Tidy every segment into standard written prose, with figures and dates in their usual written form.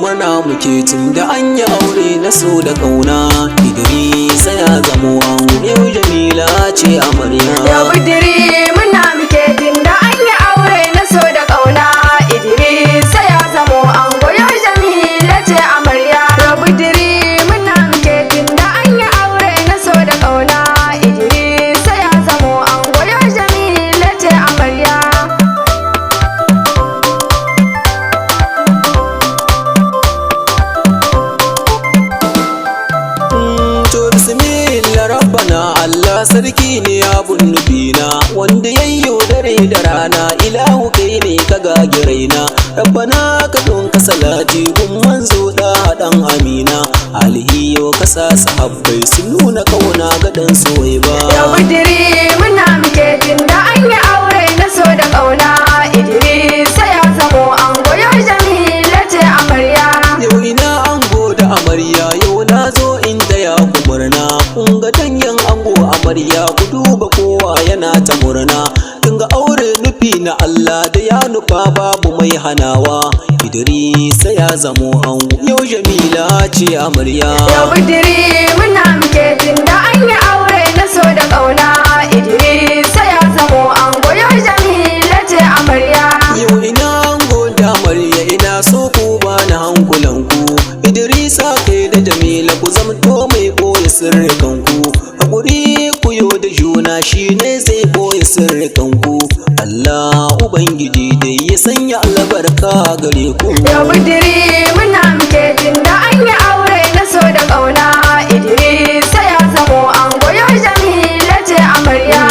mana muke tun da an yi aure na so da kauna. Idrisa ya zamo ango yau Jamila ce amarya. Yau budiri muna muke tun da an yi aure na so da kauna. Idrisa ya zamo ango yau Jamila ce amarya. Yau budiri muna muke tun da an yi aure na so da kauna. Idrisa ya zamo ango yau Jamila ce amarya. Allah sarki ne abun nufina, wanda yayyo dare da rana. Ilahu kai ne ka gage raina. Rabbana ka donka salati gun manzo da dan amina. Alihiyo ka sa sahabbai su nuna kauna ga dan soyayya. Yau budiri muna muke tun da an yi aure na so da kauna. Idrisa ya zamo ango yau Jamila ce amarya. Yau ina ango da amarya, yau na zo in taya ku murna. Kun ga danyen ango amarya, ku duba kowa yana ta murna. Kun ga aure nufi na Allah da ya nufa babu mai hanawa. Idrisa ya zamo ango yau Jamila ce amarya. Yau budiri muna muke tun da an yi aure na so da kauna. Idrisa ya zamo ango yau Jamila ce amarya. Yau ina ango da amarya, ina so ku bani hankulanku. Idrisa kai da Jamila ku zamto mai boye sirrikanku. Hakuri ku yo da juna shine zai boye sirrikanku. Allah Ubangiji dai ya sanya albarka gare ku. Yau budiri muna muke tun da an yi aure na so da kauna. Idrisa ya zamo ango yau Jamila ce amarya.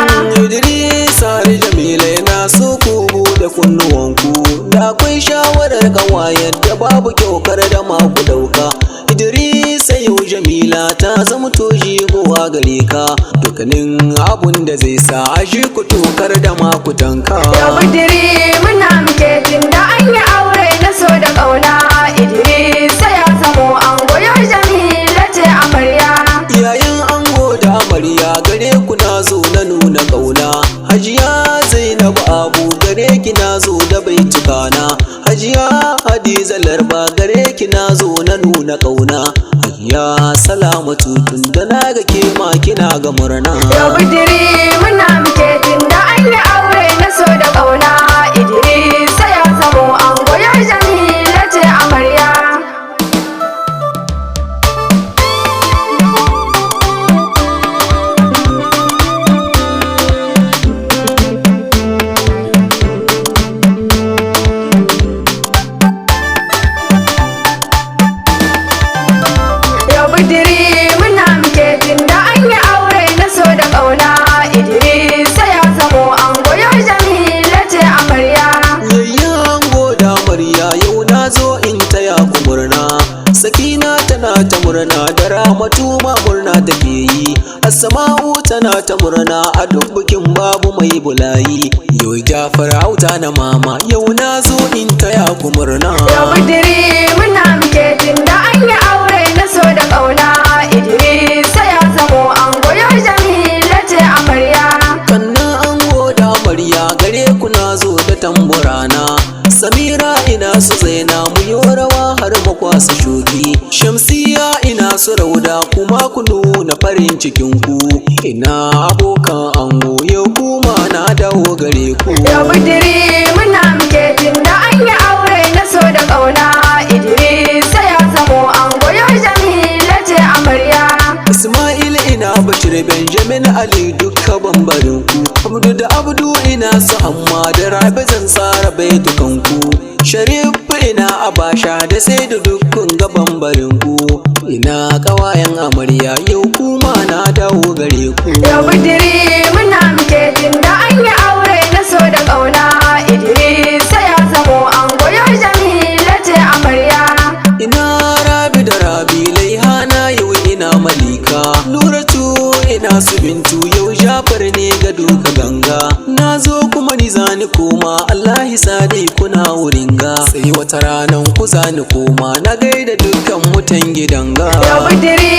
Idrisa da Jamila yana so ku bude kunnuwanku. Da akwai shawarar kawayen da babu kyau kar da ma ku dauka. Idrisa yau Jamila ta zama toji gowa gare ka. Dukkanin abun da zai sa a shi ku tokar da ma ku tanka. Yau budiri muna muke tun da an yi aure na so da kauna. Idrisa ya zamo ango yau Jamila ce amarya. Iyayen ango da amarya gare ku na zo na nuna kauna. Hajiya Zainabu Abu gare ki na zo da baitukana. Hajiya Hadiza Larba gare ki na zo na nuna kauna. Hajiya Salamatu tun da na ga ke ma kina ga murna. Yau budiri muna muke tun da an yi aure na so da kauna. Idrisa ya zamo ango yau Jamila ce amarya. Yau budiri muna muke tun da an yi aure na so da kauna. Idrisa ya zamo ango yau Jamila ce amarya. Yayyen ango da amarya yau na zo in taya ku murna. Sakina tana ta murna da Ramatu ma murna take yi. Asma'u tana ta murna a duk bikin babu mai bulayi. Yau Jafar auta na mama yau na zo in taya ku murna. Yau budiri muna muke tun da an yi aure na so da kauna. Idrisa ya zamo ango yau Jamila ce amarya. Kannan ango da amarya gare ku na zo da tamburana. Samira ina su zaina mu yi rawa har makwasa shoki. Shamsiya ina su rauda kuma ku nuna farin cikin ku. Ina abokan ango yau kuma na dawo gare ku. Yau budiri muna muke tun da an yi aure na so da kauna. Idrisa ya zamo ango yau Jamila ce amarya. Ismail ina Bashir Benjamin Ali dukka bambarin ku. Abdu da Abdu ina su Hamma da Rabi zan tsara baitukan ku. Sharif ina Abasha da sai da dukkan ga bambarin ku. Ina kawayen amarya yau kuma na dawo gare ku. Yau budiri muna muke tun da an yi aure na so da kauna. Idrisa ya zamo ango yau Jamila ce amarya. Ina Rabi da Rabi Laihana yau ina Malika. Nuratu ina su Bintu yau Jafar ne ga duka ganga. Na zo kuma ni zani koma Allah sadi kuna wurin ga. Sai wata ranan ku zani koma na gaida dukkan mutan gidan ga. Yau budiri